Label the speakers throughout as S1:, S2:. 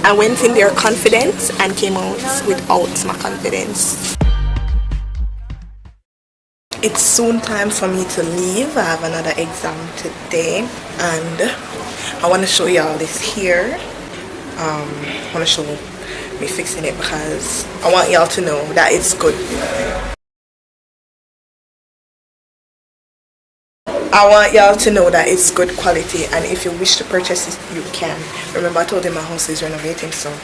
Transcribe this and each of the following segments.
S1: I went in there confident and came out without my confidence. It's soon time for me to leave. I have another exam today and I want to show y'all this here. I want to show me fixing it because I want y'all to know that it's good. I want y'all to know that it's good quality, and if you wish to purchase it, you can. Remember, I told you my house is renovating, so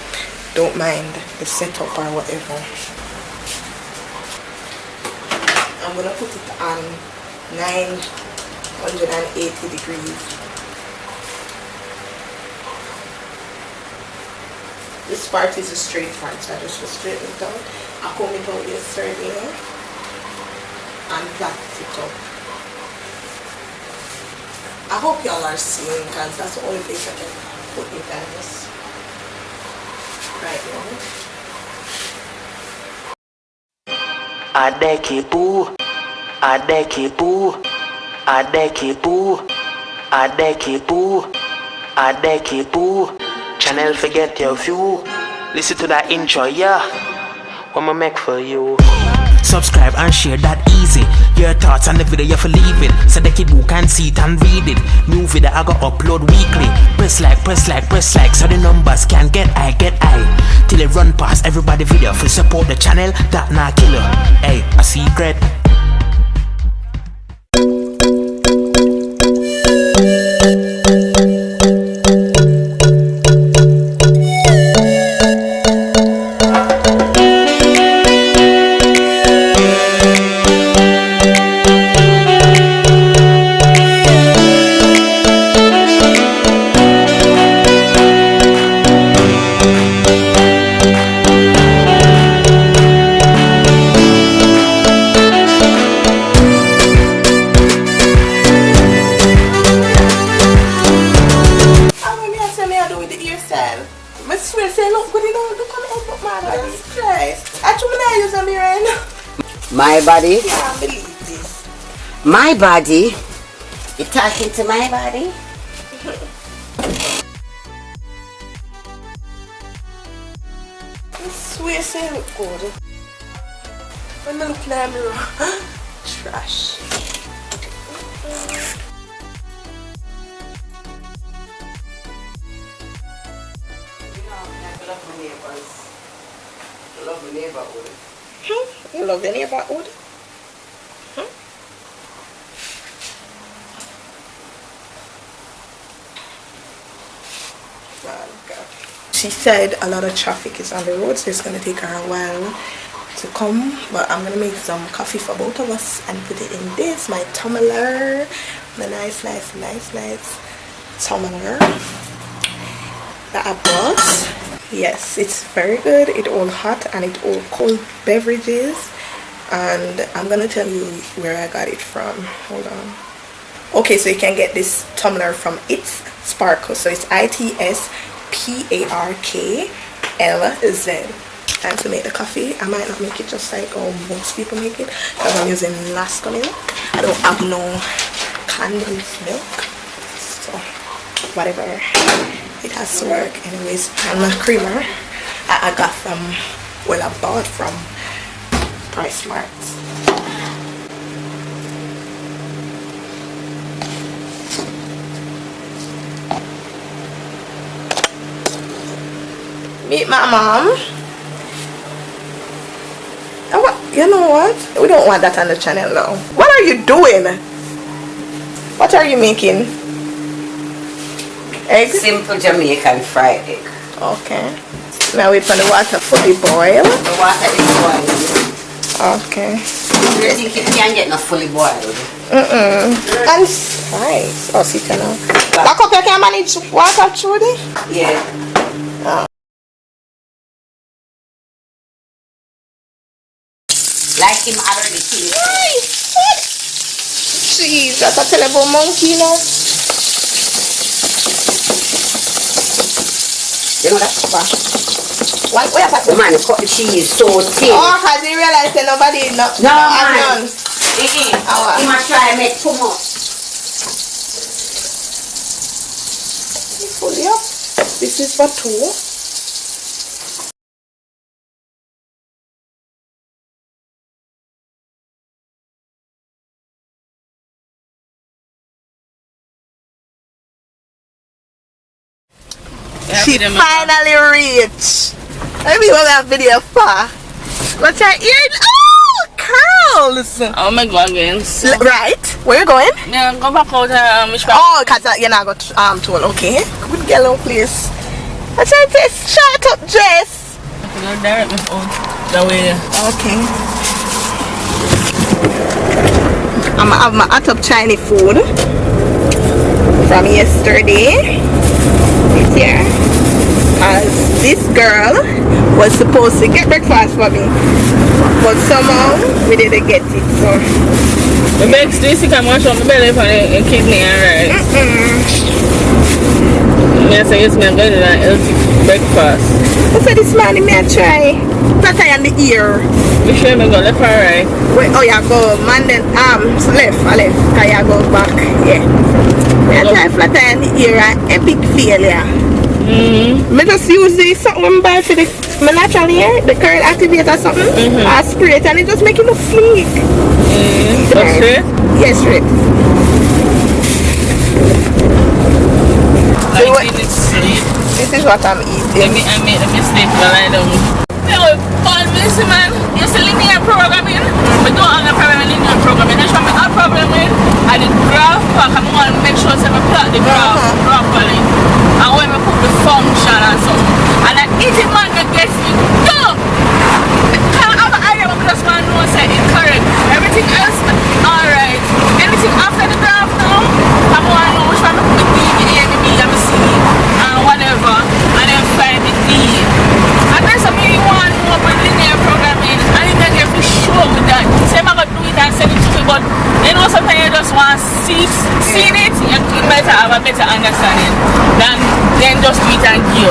S1: don't mind the setup or whatever. I'm gonna put it on 980 degrees. This part is a straight part, so I just will straighten it out. I comb it out yesterday and plait it up. I hope y'all are seeing, because that's the only place I can put it guys right now.
S2: Adekipu, Adekipu, Adekipu, Adekipu, Adekipu. Channel forget your view. Listen to that intro, yeah. What I'ma make for you. Subscribe and share that easy. Your thoughts on the video you for leave it, so the kid who can see it and read it. New video I go upload weekly. Press like, so the numbers can get high. Till it run past everybody video. For support the channel, that not killer. Hey, a secret.
S3: My body?
S1: I can't believe this.
S3: My body? You talking to my body?
S1: This way say look good. When I look in the mirror, trash.
S3: I love my neighborhood.
S1: You love your neighborhood? She said a lot of traffic is on the road, so it's going to take her a while to come. But I'm going to make some coffee for both of us and put it in this, my tumbler. The nice tumbler that I bought. Yes, it's very good. It all hot and it all cold beverages, and I'm gonna tell you where I got it from. Hold on. Okay, so you can get this tumbler from It's Sparkle. So it's ITSPARKLZ. Time to make the coffee. I might not make it just like most people make it, because I'm using Alaska milk. I don't have no condensed milk, so whatever. It has to work anyways. And my creamer I got from, well, I bought from Price Mart. Meet my mom. Oh, what? You know what? We don't want that on the channel now. What are you doing? What are you making? Egg?
S3: Simple Jamaican fried egg.
S1: Okay. Now wait for the water fully boil.
S3: The water is boiling.
S1: Okay.
S3: You think it can get not fully boiled?
S1: And rice. Oh, see, you know. Back up, you can manage water through it?
S3: Yeah.
S1: Oh.
S3: Like him already seen.
S1: Nice. Jeez, that's a terrible monkey now.
S3: You know that?
S1: What happened?
S3: The man cut the cheese so thin.
S1: Oh, because he realized that nobody
S3: No, man. He must try and make too much.
S1: Fully up. This is for 2. She finally reached. Let me hold that video for. What's her ear? Oh, curls.
S4: Oh my God, again.
S1: Right. Where you going?
S4: Yeah, go back out.
S1: Oh, cause you're not got told. Okay. Good girl, please. What's her this short up dress?
S4: Go direct me out the way.
S1: Okay. I'm gonna have my hot up Chinese food from yesterday. It's here. Cause this girl was supposed to get breakfast for me, but somehow we didn't get it. So
S4: the next day, she can wash on my belly for a kidney, alright. Yes, I guess I'm going to do a healthy breakfast.
S1: So this morning may I try flat on the ear.
S4: You sure me go left or right?
S1: Wait, oh yeah, go man then so left. Cause you go back. Yeah. May I try flat on the ear, a big failure. Me just use this something buy for the my natural hair, the curl activator or something. I spray it and it just make it look sleek.
S4: Straight?
S1: Yes, straight. So this is what I'm eating.
S4: I made a mistake while I don't. No, Paul, listen, man. You still linear programming? We don't have a problem with linear programming. That's what I have a problem with. I did graph pack. I want to make sure I plot the graph properly. And when we put the function and something. And I eat it, man, that gets me. No! I can't have an idea, but just want to know say it's correct. Everything else, alright. Anything after the graph now, I want to know which one to put the D, the A, the B, and the C, and whatever. And then find the D. And that's what I want to know about linear programming. And then get for sure with that. Say I'm going to do it and send it to me, but you know sometimes you just want to see it, you better have a better understanding than just do it and give.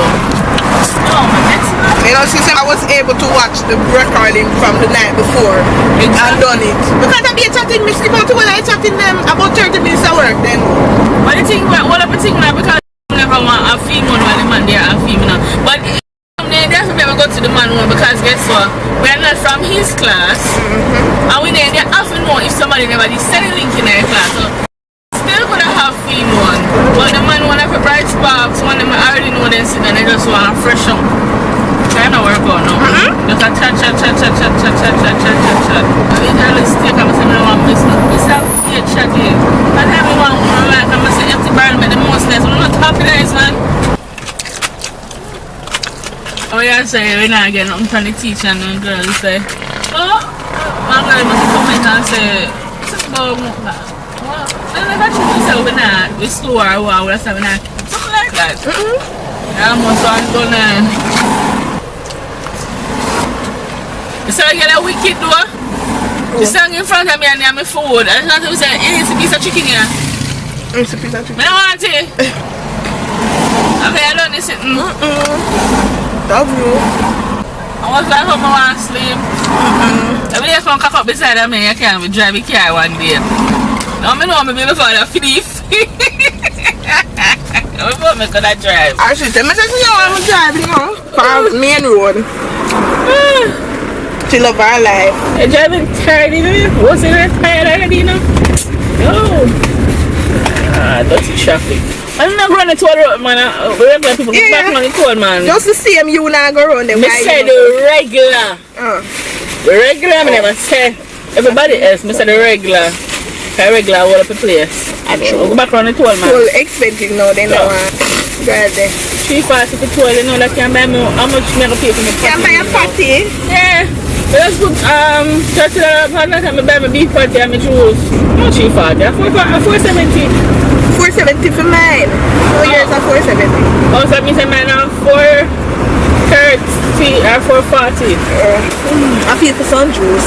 S4: No, that's not.
S1: You know, since I was able to watch the recording from the night before and done it. Because I be chatting, me sleep out when I chatting them about 30 minutes of work then.
S4: But the thing, what I'm thinking now, because I never want a female while the man there a female. But they definitely never go to the man one because guess what? We are not from his class. And we they have to know if somebody never did send a link in their class. So still gonna have female one. But the man one have a bright sparks, one of them I already know them and they just want to fresh up. I don't work out now. Just a chat. I mean, I just take up and say, I want to listen. It's a fake chatting. And everyone like, I'm going to say, empty barrel make the most less. We're not happy days, man. Oh, yeah, say, we're not getting nothing from the teacher and the girl say, oh, my girl must comment and say, it's about that. Well, I never choose to say we're not, we're slow or what, we're something like that. Yeah, I'm also gonna. You saw you get a wicked door? You sang in front of me and I'm food. I just want to say, it's a piece of chicken here.
S1: It's a piece of chicken.
S4: I don't want it. Okay, I don't need it.
S1: Love you.
S4: I was like, hope I want to sleep. Every day I come cock up beside me, I can't drive a car one day. Now I know I'm going to for the thief. Before I could drive.
S1: Actually, tell me that you want to drive, you know, from main road. She love her life.
S4: You're driving tired, you know? Was it tired already, you know? No. Dirty traffic. I'm not going to toll road, man. Regular people come back on the toll, man.
S1: Just the same, you not go around them.
S4: I said the regular. The regular, I never say. Everybody else, I said the regular. The regular all up the place.
S1: I know.
S4: Go back on the toll, man.
S1: Toll expensive now, they know. Drive there.
S4: Cheap fast if the toll, they know that can buy me. How much me go pay for my
S1: Can buy a patty?
S4: Yeah. Let's put $30 per night and I buy my beef patty and my juice. Not cheap fast, yeah. $4.70.
S1: $4.70 for mine. 4 years of $4.70.
S4: Oh, so that means I might have $4.30 or $4.40.
S1: I feel for some juice.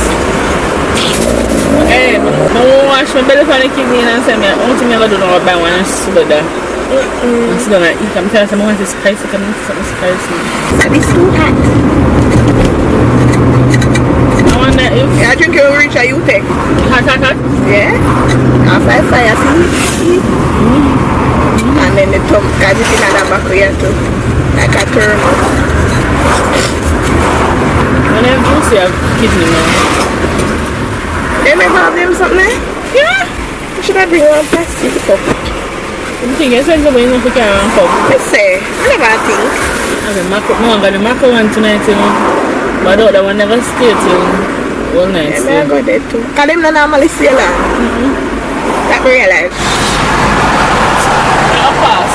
S4: Hey, I won't wash my belly for the kidney and say, I want to do now buy one and soda. I'm still gonna eat. I'm telling you, I want to spicy. I'm eat something spicy.
S1: It's too hot.
S4: I want that if...
S1: Yeah, I think you'll reach a UTECH.
S4: Hot?
S1: Yeah. After fire, see? And then the top, because it's in the back here too. Like a thermos.
S4: When I have juice, you have kidney now.
S1: They never have them something there?
S4: Yeah.
S1: Should I bring one plastic cup?
S4: You think it's going to be enough to carry on cup?
S1: Let's say, I never think.
S4: Okay, no, I got the macro one tonight, you know. But that one never stay till all night.
S1: Yeah, I go there too. Because them not normally see that. That we realize.
S4: You're pass.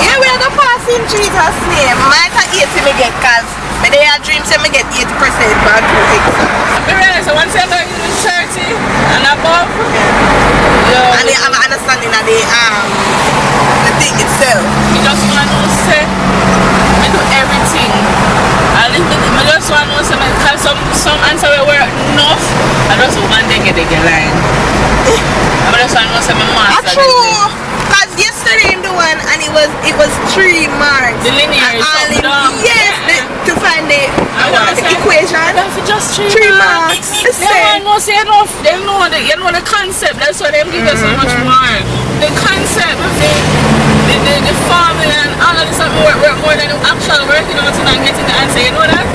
S1: Yeah, we are going to pass in Jesus' name. I might have 80 me get because but they have dreams and me get 80% back to exam.
S4: I realize that once you're going to 30 and above,
S1: and they have an understanding of the thing itself.
S4: you just want to say, I do everything. I just want to say, because some answer were enough, I just want to get the line. I just want to say my master.
S1: True. Because yesterday in the one and it was 3 marks.
S4: The linear is up down.
S1: Yes, to find the equation.
S4: That's just 3
S1: marks.
S4: They know say enough. They know the concept. That's why they give us so much mark. The concept of the formula and all of this work more than the actual working on it and getting the answer. You know that?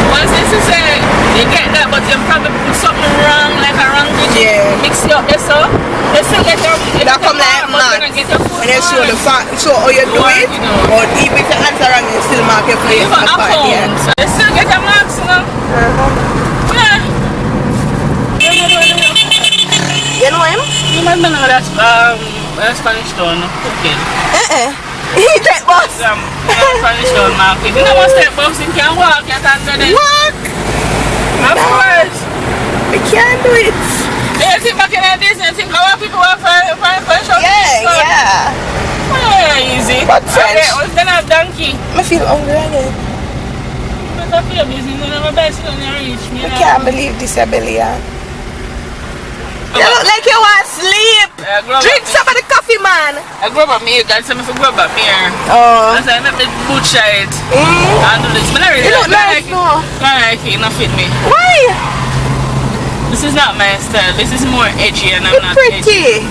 S4: Once they say you get that, but you probably put something wrong, like a wrong digit, mix it up there, so they still get your
S1: that come like math. And they show the fact, show how you do it, or even if the answer wrong, you still mark your place.
S4: Even accounts, they still get your marks, you know? Yeah.
S1: You know him?
S4: You might know that's Spanish town, cooking.
S1: He take bus.
S4: Spanish town market. You know what step bus, you can walk, you can do that.
S1: Walk?
S4: Of course.
S1: We can't do it.
S4: You think back in the days, you think how people were for shopping?
S1: Yeah.
S4: Easy.
S1: But French.
S4: Then have donkey.
S1: I feel hungry again.
S4: But I feel busy, you know, my best when you reach me.
S1: I can't believe this, Abelia. You look like you want to sleep. Drink some of the coffee, man.
S4: I grew up here, God said me to grow up here.
S1: Oh.
S4: I said, let me butcher it. And do this. But I really
S1: look nice, no?
S4: I like it, not fit me.
S1: Why?
S4: This is not my style. This is more edgy and I'm
S1: Look
S4: not
S1: pretty.
S4: edgy.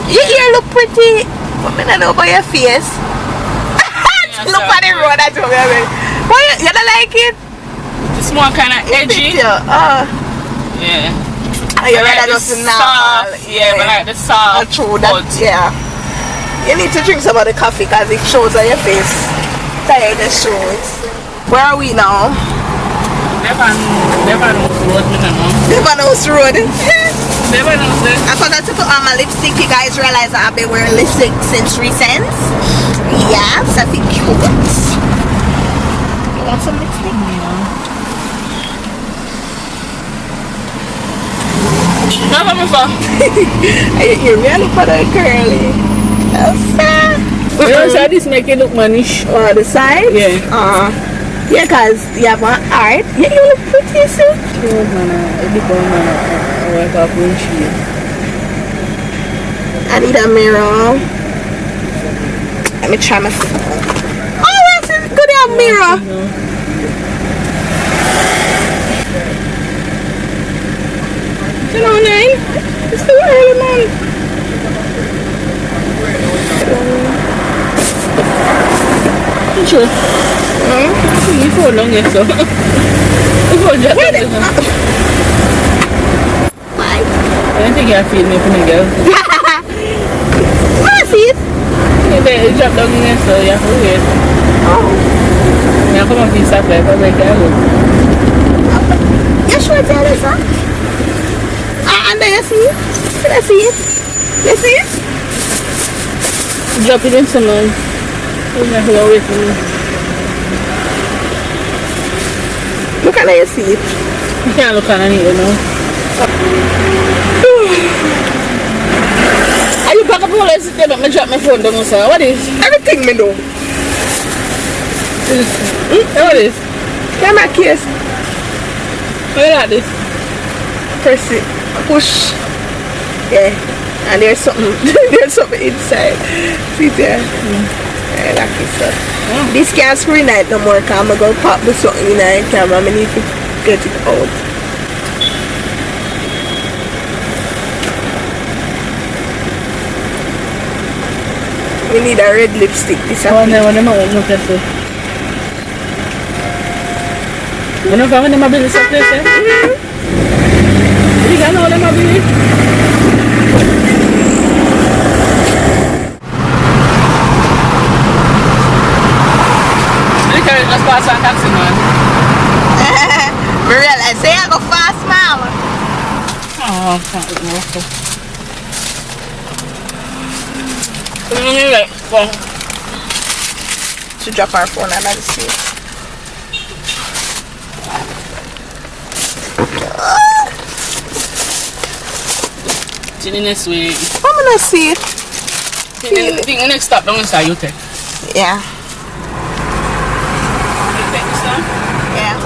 S1: Your ear look pretty. But I don't know about your face. Look at the road. That's what we're doing. Why you don't like it?
S4: It's more kind of edgy.
S1: Yeah. You rather just normal.
S4: Yeah, but like the soft.
S1: True, that, yeah. You need to drink some of the coffee because it shows on your face. Tiredness shows. Where are we now?
S4: Lebanon Road, me know.
S1: Lebanon Road.
S4: Lebanon Road.
S1: I forgot to put on my lipstick. You guys realize I've been wearing lipstick since recent. Yeah, so I think cute. You want some lipstick?
S4: Yeah. What about me for?
S1: You really put a curly.
S4: You know, so this make it look mannish.
S1: On the side?
S4: Yeah.
S1: Yeah, because you have one art. Yeah, you look pretty, see?
S4: Oh, man, I work off windshield.
S1: I need a mirror. Let me try my phone. Oh, that's a good have mirror. You know, 9? It's still early, man.
S4: Sure. You for long, yes, so.
S1: Why?
S4: I don't think I feel me for me, girl.
S1: I see it.
S4: You drop down in there, so you have to wait.
S1: Oh.
S4: You come up and stop like that, like that.
S1: You sure it's there, sir? And there you see it? Can I see it? You see it?
S4: Drop it in some man. You have to go wait for me.
S1: Look at you see it.
S4: You can't look at it, you know. Are you back up all this day, but I drop my phone down, sir? What is?
S1: Everything me know.
S4: What is?
S1: Yeah, my case.
S4: What like this?
S1: Press it. Push. Yeah. And there's something inside. See there? Yeah, like it, sir. This can't screen light no more because I'm going to pop the something in the camera. I need to get it out. We need a red lipstick. This
S4: I want them to look at it. You know if I want them to be this place, eh? You can know them to be. carry just pass on taxi, man.
S1: I realize, say I go fast, mom.
S4: Oh, I can't even walk up. Go.
S1: She drop her phone and I'll see.
S4: See the next way.
S1: I'm gonna see it.
S4: Think the next stop down is UTECH.
S1: Yeah.
S4: UTECH, son?
S1: Yeah.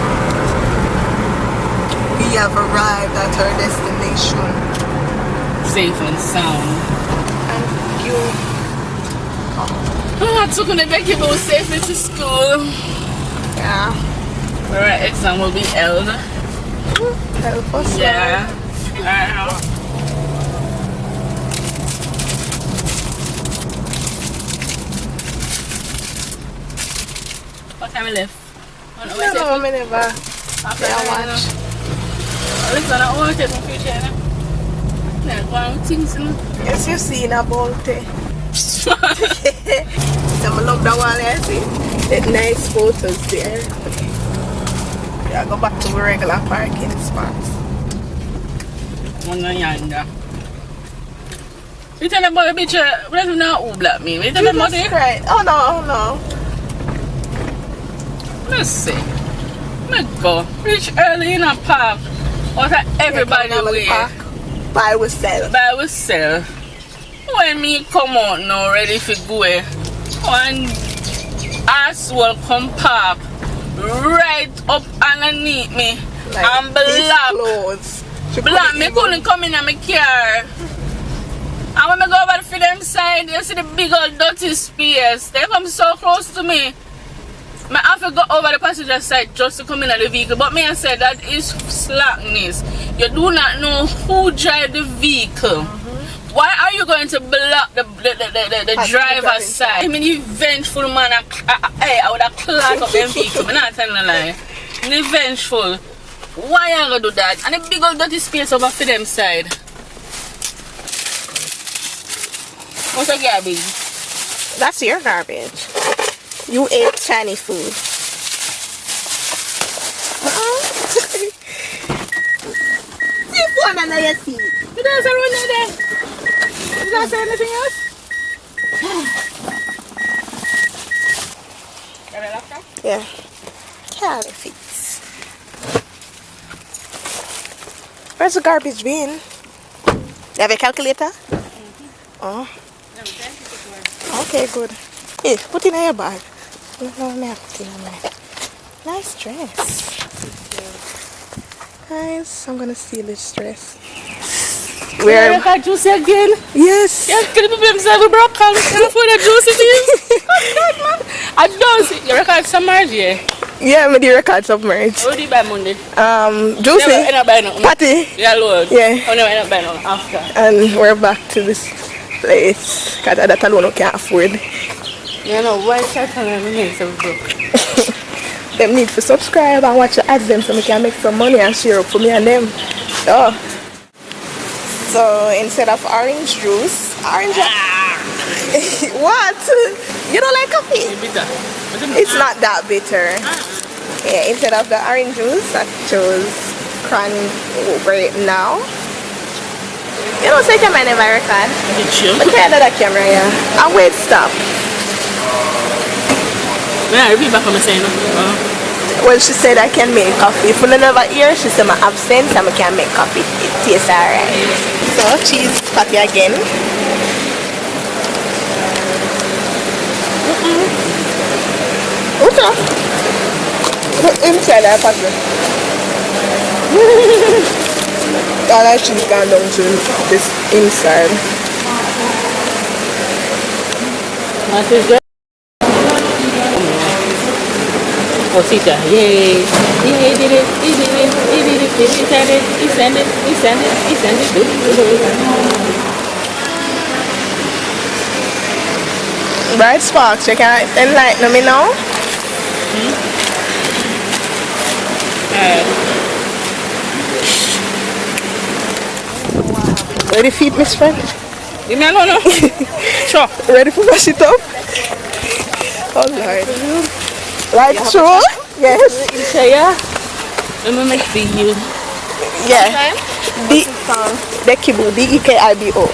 S1: We have arrived at our destination.
S4: Safe and sound.
S1: And you.
S4: Oh, I took on the back about safely to school.
S1: Yeah.
S4: Where our exam will be held.
S1: Help us.
S4: Yeah. What time we left?
S1: I don't know, I never. Yeah, watch.
S4: Listen, I want to take my future, you know? Like, one things, you know?
S1: Yes, you see in about it. So I love that one, I see. That nice photos there. Yeah, go back to the regular parking spots.
S4: One yonder. You tell them about the bitch, what do you know who black me? You tell them about it?
S1: Right. Oh no, oh no.
S4: Let's see. Let's go. Reach early in a park. What everybody way.
S1: By ourselves.
S4: By ourselves. When me come out now ready for go, one ass will come park right up underneath me
S1: Like
S4: and block. Block me couldn't come in my car. And when I go over for them side, you see the big old dirty space. They come so close to me. I have to go over the passenger side just to come in the vehicle. But me I said that is slackness. You do not know who drive the vehicle. Why are you going to block the driver's side? I mean, you vengeful man. I would have clogged up them vehicle. I'm not telling a lie. I'm vengeful. Why are you going to do that? And the big old dirty space over for them side. What's the garbage?
S1: That's your garbage. You ate Chinese food. See phone under your seat.
S4: You don't say run there. You don't say anything else? Got a laptop?
S1: Yeah. Counterfeits. Where's the garbage bin? You have a calculator? Oh. Okay, good. Hey, put it in your bag. No, I put it in my nice dress. Guys, I'm gonna steal this dress. Where?
S4: You got juicy again?
S1: Yes.
S4: Yeah, can you themselves broke and for the juicy things? I don't see. You record some merge, yeah?
S1: Yeah, I'm the record submerged.
S4: What do you buy Monday?
S1: Juicy.
S4: Never end up buying nothing.
S1: Patty.
S4: Yeah, Lord.
S1: Yeah.
S4: I never end up buying nothing after.
S1: And we're back to this place. Because that alone I can't afford.
S4: You know, why start telling me so broke?
S1: Them need to subscribe and watch the ads them so we can make some money and share up for me and them. Oh. So instead of orange juice, what? You don't like coffee?
S4: It's bitter.
S1: It's not that bitter. Yeah, instead of the orange juice, I chose cranberry now. You don't say camera never record. Look at that camera, yeah. And wait, stop.
S4: Yeah, repeat back on my saying.
S1: Well, she said I can make coffee. If you never hear, she said my absence and I can make coffee. It tastes alright. So, cheese patty again. What's up? Inside that patty. All that cheese gone down to this inside.
S4: What is that? Rosita, yay! Yay, did it, he did it, he did it, he sent it, he sent it, he sent it, he sent it,
S1: Bright sparks, you can enlighten me now? Ready feet, Miss Friend?
S4: No. Sure.
S1: Ready for wash it up? Oh Lord. Right through? Yes.
S4: Yeah. Let me make you.
S1: Yeah. Dekibo. DEKIBO.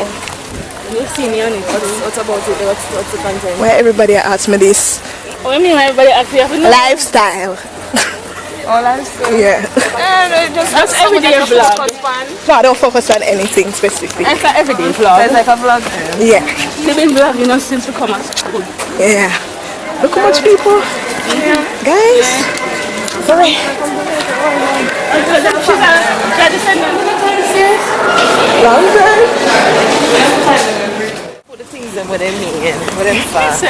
S3: You see me on it. What's about it? What's the content?
S1: Why everybody asks me this?
S4: What do you mean everybody actually have to know?
S1: Lifestyle.
S3: All lifestyle.
S1: Yeah.
S3: Just
S4: That's everyday vlog.
S1: No, I don't focus on anything specific.
S4: It's an everyday vlog.
S3: It's like a vlog.
S1: Yeah.
S4: We've been vlogging since we come out of school.
S1: Yeah. Look how much people. Guys. Sorry. Long time.
S3: Put the things in with them mean, with them fast.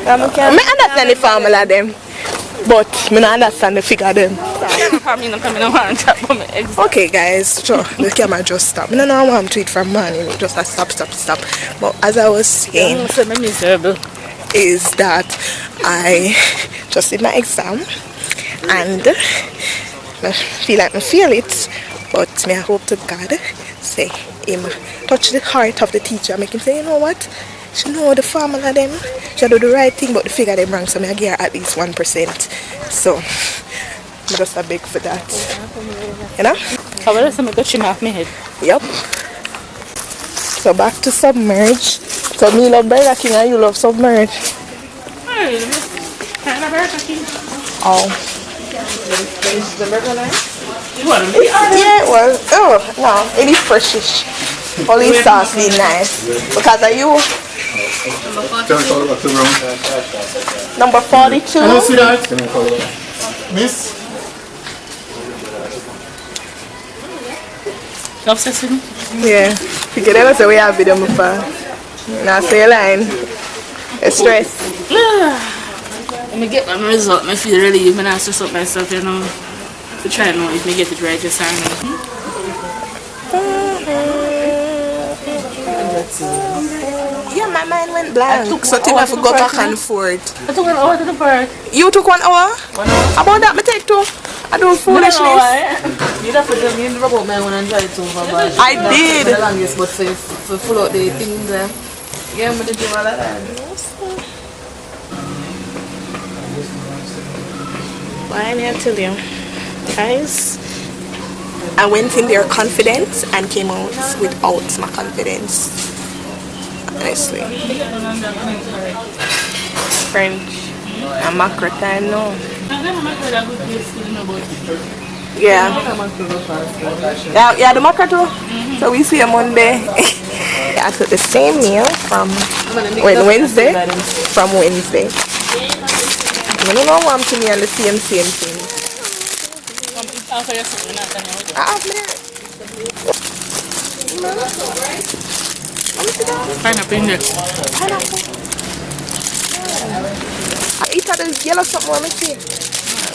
S1: I understand the formula them, but I don't understand the figure them. Okay guys, sure, the camera just stopped. I don't know how I'm to it from morning, just a stop. But as I was saying, is that I just did my exam and I feel like I feel it, but may I hope to God say him touch the heart of the teacher, make him say, you know what, she know the formula them, she do the right thing, but the figure them wrong, so I give her at least 1%. So I just a beg for that, you know.
S4: I will just make a trim off my head.
S1: Yep. So back to submerge. So me love Burger King and you love submerge. Oh.
S3: The burger line?
S1: Yeah, well, oh no, it is freshish. Only sauce is nice. Because of you. Number 42.
S5: Can you see that? Miss?
S4: Obsessed with me?
S1: Yeah. Because that was the way I video my phone. Now say a line. It's stress.
S4: When I get my result, I feel relieved when I stress up myself, you know, to try and know if I get it right just or not.
S1: Yeah, my mind went blank. So I have to go back and forth.
S4: I took 1 hour to the park.
S1: You took 1 hour? 1 hour. About that, I take 2. I do foolishness.
S3: You'd have to tell me about my one and try it over.
S1: I did.
S3: The longest, but for full out the things there. Yeah, I'm going to do all of that.
S1: Why I tell you, guys, I went in there confident and came out without my confidence. Honestly. French and macro time now. Yeah, the macro too. So we see you Monday. I took the same meal from Wednesday. I don't know what I'm to me on the same thing. I have
S4: Pineapple in there.
S1: pineapple. I eat the yellow something on my tea. I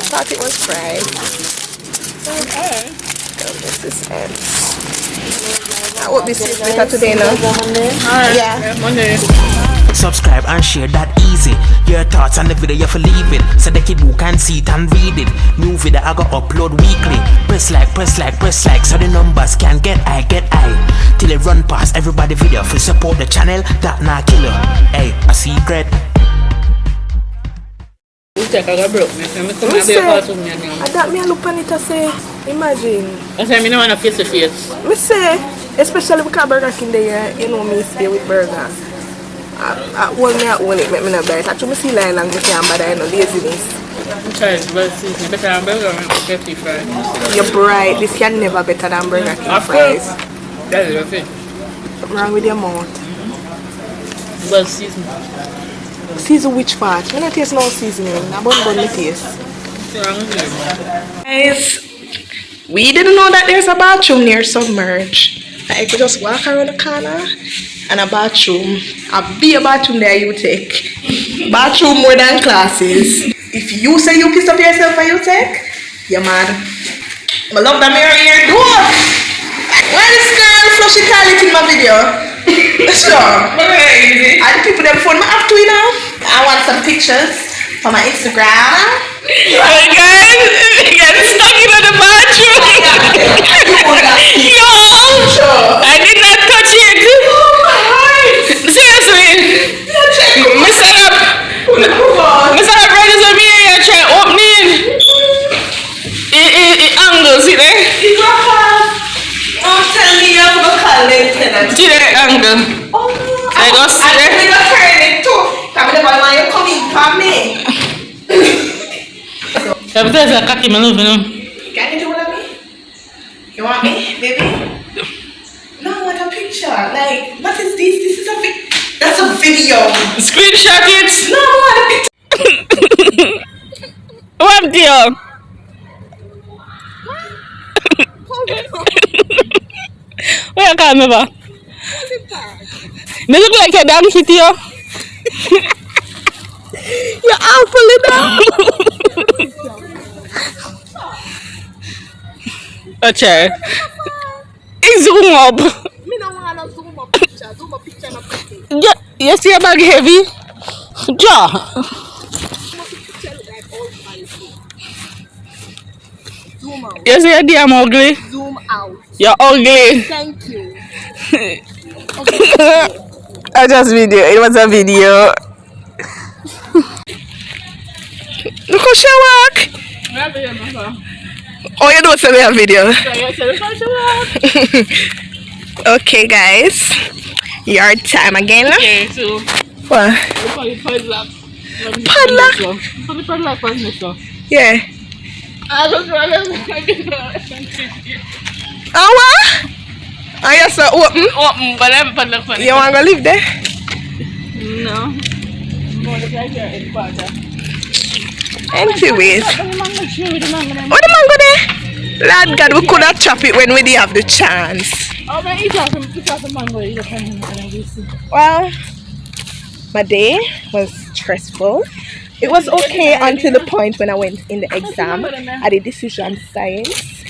S1: thought it was fried. I hope this is better today now.
S4: Alright,
S1: Yeah.
S4: Monday.
S2: Subscribe and share that easy. Your thoughts on the video you for leave it. So the kid who can see it and read it. New video I go upload weekly. Press like so the numbers can get high. Till it run past everybody video. For support the channel, that not killer. Hey, a secret.
S4: UTECH I got broke. I come and be a part of me now.
S1: I got me a look on it and say, imagine.
S4: I say I don't want to face to face.
S1: Me say, especially because Burger King there, you know me stay with burger. I hold it, make me not buy it. Actually, I see line and I can't buy it, no laziness.
S4: I'm trying to buy season. Better than burger and Pepsi fries.
S1: You're bright. This can never better than Burger King
S4: Of
S1: fries.
S4: course. That is your thing.
S1: What's wrong with your mouth?
S4: Well season.
S1: Season which part? I don't taste no seasoning. I don't me taste.
S4: What's wrong with you?
S1: Guys, we didn't know that there's a bathroom near Submerge. I could just walk around the corner and a bathroom. A big bathroom there you take. Bathroom more than classes. If you say you piss up yourself and you take, you're mad. I love that mirror here. Do it! Why this girl flush the toilet in my video? Sure. And the people them phone me have to, you know. I want some pictures for my Instagram.
S4: Oh guys, it's stuck in the bathroom. Yo, I did not touch it. Seriously, Mr. Brothers of me, Every time I cocky, I love you.
S1: Can you do what I mean? You want me, baby? No, I want a picture. Like, what is this? This is a that's a video.
S4: Screenshot it.
S1: No, I want a picture.
S4: What deal? Where you call me back? Me look like a donkey to you.
S1: You're all pulling down.
S4: A chair. It's zoom up.
S1: Me no want to zoom up picture. Zoom up picture no pretty.
S4: Yeah, you see a bag heavy? Ja.
S1: Zoom out.
S4: You see a damn ugly?
S1: Zoom out.
S4: You're ugly.
S1: Thank you.
S4: I just video. It was a video. Look how she walk. Oh, you don't say me a video. Okay, guys. Your time again.
S3: Okay, so
S4: What?
S3: padlock.
S4: Padlock?
S3: Padlock was next door.
S4: Yeah.
S3: I don't know.
S4: Oh, what? Oh, you so open?
S3: Open, but I have a padlock for
S4: You want to live there?
S3: No. No, the guy here in Parker.
S4: Anyways.
S3: What
S4: What the mango there? Lord God, we could have chopped it when we didn't have the chance.
S3: Oh, man, eat off the mango. You can
S4: Well, my day was stressful. It was okay until the point when I went in the exam. I did decision science,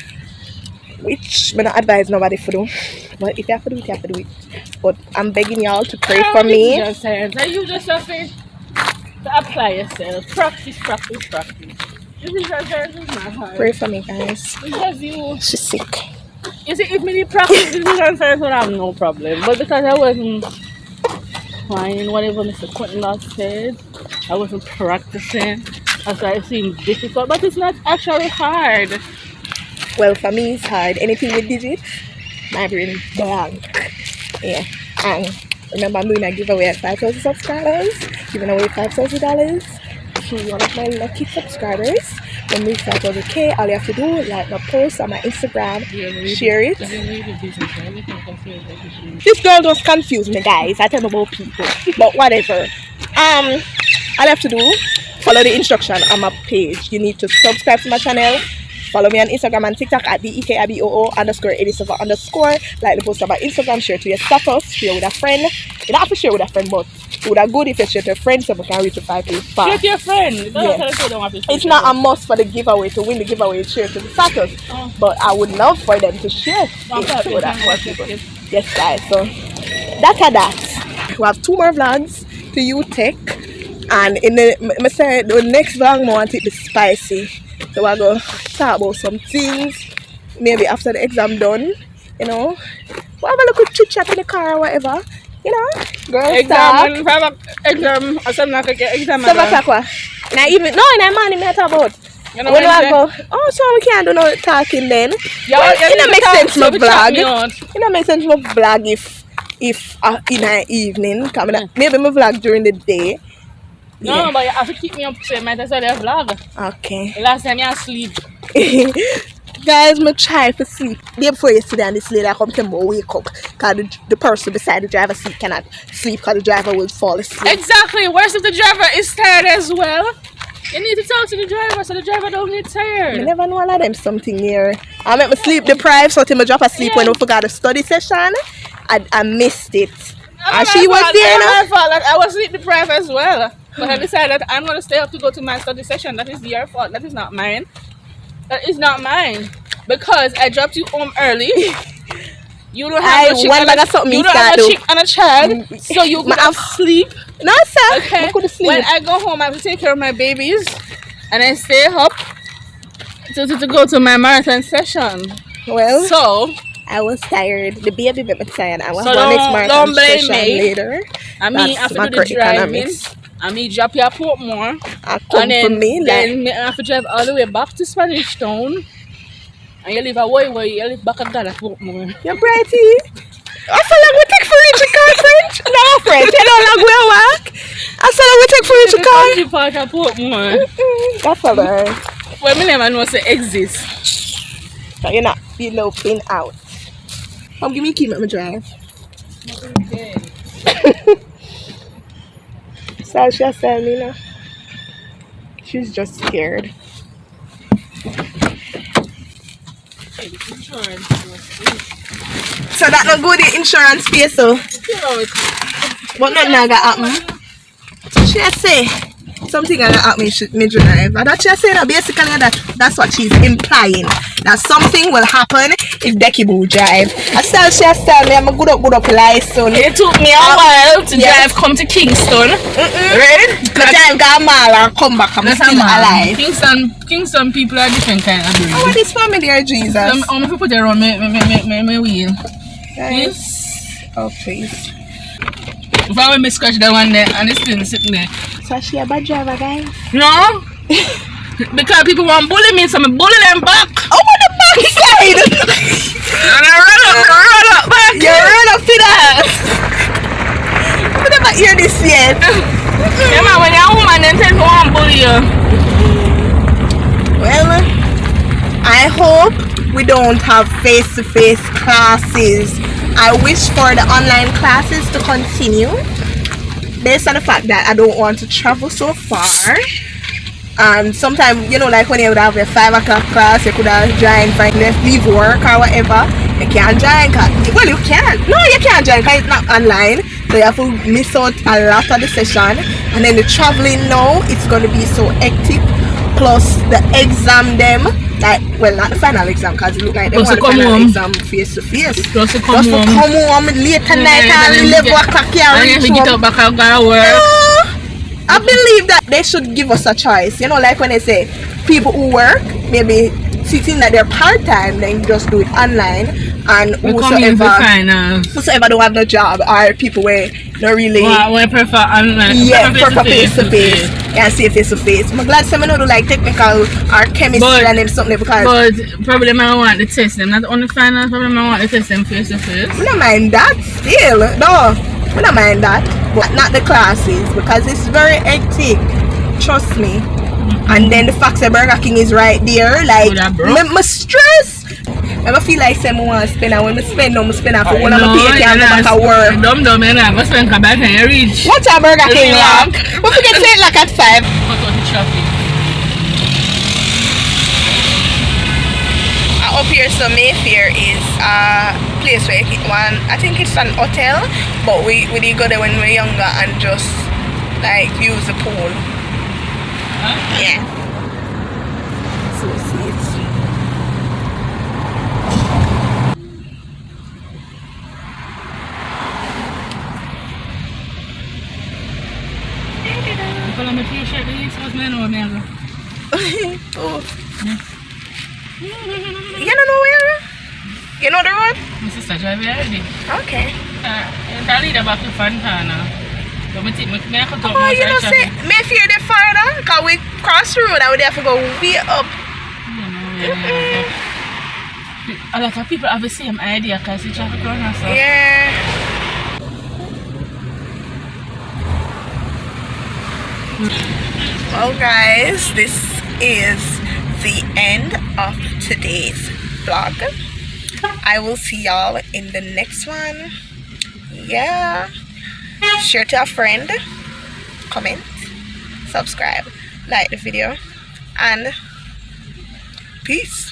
S4: which I don't advise nobody to do. But if you have to do it, you have to do it. But I'm begging y'all to pray for me.
S3: You just have to apply yourself. Practice. Decision science is not hard.
S4: Pray for me, guys.
S3: Because you
S4: She's sick.
S3: see, if me did practice decision science, would have no problem. But because I wasn't fine, whatever Mr. Quentin last said, I wasn't practicing. That's why it seemed difficult. But it's not actually hard.
S4: Well, for me, it's hard. Anything with digits, my brain blank. Yeah. And remember, I'm doing a giveaway at 5,000 subscribers, giving away $5,000 to one of my lucky subscribers. When we 5,000K, all you have to do is like my post on my Instagram, share it. This girl just confused me, guys. I tell them about people, but whatever. All you have to do, follow the instruction on my page. You need to subscribe to my channel. Follow me on Instagram and TikTok at DEKIBOO_87_. Like the post on my Instagram, share to your status, share with a friend. You don't have to share with a friend, but it would have good if you share to a friend so we can reach the 5K fast.
S3: Share to your friend.
S4: Yeah. It's not a must for the giveaway to win the giveaway, share to the status. But I would love for them to share it so that more people. Yes, guys. So that's that. We have 2 more vlogs to UTECH. And in the next vlog, I want it to be spicy. So we're going to talk about some things. Maybe after the exam done, you know. We'll have a little chit chat in the car or whatever. You know, girls talk.
S3: Exam. I'm not going to get exam.
S4: 7 o'clock. Now even, no, in the morning, I talk about.
S3: You know
S4: When I go, oh, so we can't do no talking then.
S3: Yeah,
S4: Well, it don't make sense
S3: so
S4: my
S3: we chat
S4: vlog.
S3: me out.
S4: It don't make sense my vlog if in the evening. Maybe my vlog during the day.
S3: No, but you have to keep me up to might as well have vlog.
S4: Okay.
S3: Last time I sleep.
S4: Guys, I try to sleep. Day before yesterday and this lady I come to me wake up because the person beside the driver's seat cannot sleep because the driver will fall asleep.
S3: Exactly. Worse if the driver is tired as well. You need to talk to the driver so the driver don't get tired.
S4: I never know all of them something here. I make me sleep deprived so I drop asleep when we forgot a study session. I missed it. And she was there now.
S3: My fault. I was sleep deprived as well. But I decided I'm going to stay up to go to my study session. That is your fault. That is not mine. That is not mine. Because I dropped you home early. You don't have a chick and a child. So you could have sleep.
S4: No, sir.
S3: Okay.
S4: I could sleep.
S3: When I go home, I have to take care of my babies. And I stay up to go to my marathon session.
S4: Well,
S3: so
S4: I was tired. The baby made me tired. I was
S3: so
S4: next marathon
S3: blame
S4: session
S3: me.
S4: later.
S3: I mean, after the driving, I mean, drop you at Portmore.
S4: And then
S3: I have to drive all the way back to Spanish Town. And you live away, you live back at Portmore.
S4: You're pretty. I feel like we take for each car, French. No, French. I don't like where work. I feel like we take for each car.
S3: Park at Portmore.
S4: That's all right.
S3: Well, me never know say exist.
S1: So you're not eloping out. Come give me key, let me drive. Sasha said me now. She's just scared. So that not good the insurance pay so. But nothing gonna happen. So she say something gonna happen me drive. And that she say that basically that's what she's implying. That something will happen if Decky will drive. I still she tell me I'm a good up license.
S3: It took me a while to drive come to Kingston. Right?
S1: The time got mad and come back, I'm still alive.
S3: Kingston people are different kind of breed.
S1: How are this family there, Jesus?
S3: I'm gonna put it around my wheel.
S1: Yes. Oh please.
S3: If I will scratch that one there and it's still sitting there.
S1: So she a bad driver, guys?
S3: No. Because people want to bully me, so I'm bully them back.
S1: Oh, on the backside!
S3: And I run up back.
S1: You run up to that! I never hear this yet.
S3: Yeah, man, when you're a woman, then tell me want to bully you.
S1: Well, I hope we don't have face-to-face classes. I wish for the online classes to continue. Based on the fact that I don't want to travel so far. And sometimes, you know, like when you would have a 5 o'clock class, you could have joined for leave work or whatever. You can't join. Well, you can't. No, you can't join because it's not online. So you have to miss out a lot of the session. And then the traveling now, it's going to be so hectic. Plus the exam them. Like, well, not the final exam because it look like they want the final exam face to face.
S3: Plus to come
S1: home late at night and 11 o'clock.
S3: And you get up back and go to work.
S1: I believe that they should give us a choice. You know, like when they say people who work, maybe sitting at their part-time, then just do it online. And whosoever don't have no job or people where not really...
S3: we prefer online.
S1: Yeah, prefer face-to-face. Yeah, see face-to-face. I'm glad some don't do like technical or chemistry and them something because...
S3: But probably I want to test them. Not only final, probably I want to test them face-to-face.
S1: I don't mind that still. No, I don't mind that. But not the classes because it's very hectic. Trust me. And then the fact that Burger King is right there, like, my stress. I feel like I want to spend, and when I spend, I'm spend for one of my pay, I can't go back to work.
S3: Dumb, and I'm going to spend back when you reach.
S1: What's a Burger King lock? We forget to say it like at 5.
S3: Cut out the traffic.
S1: Up here, so Mayfair is a place where I think it's an hotel, but we did go there when we were younger and just like use the pool.
S3: Huh?
S1: Yeah. So see it. Oh. You don't know where? You know the road?
S3: My sister drive already.
S1: Okay.
S3: I lead back to Fontana.
S1: Oh, you know, say, Mayfair the farther, because we cross the road and we have to go way up.
S3: A lot of people have the same idea because the traffic runner. So.
S1: Yeah. Well, guys, this is the end of today's vlog. I will see y'all in the next one. Yeah. Share to a friend, comment, subscribe, like the video, and peace.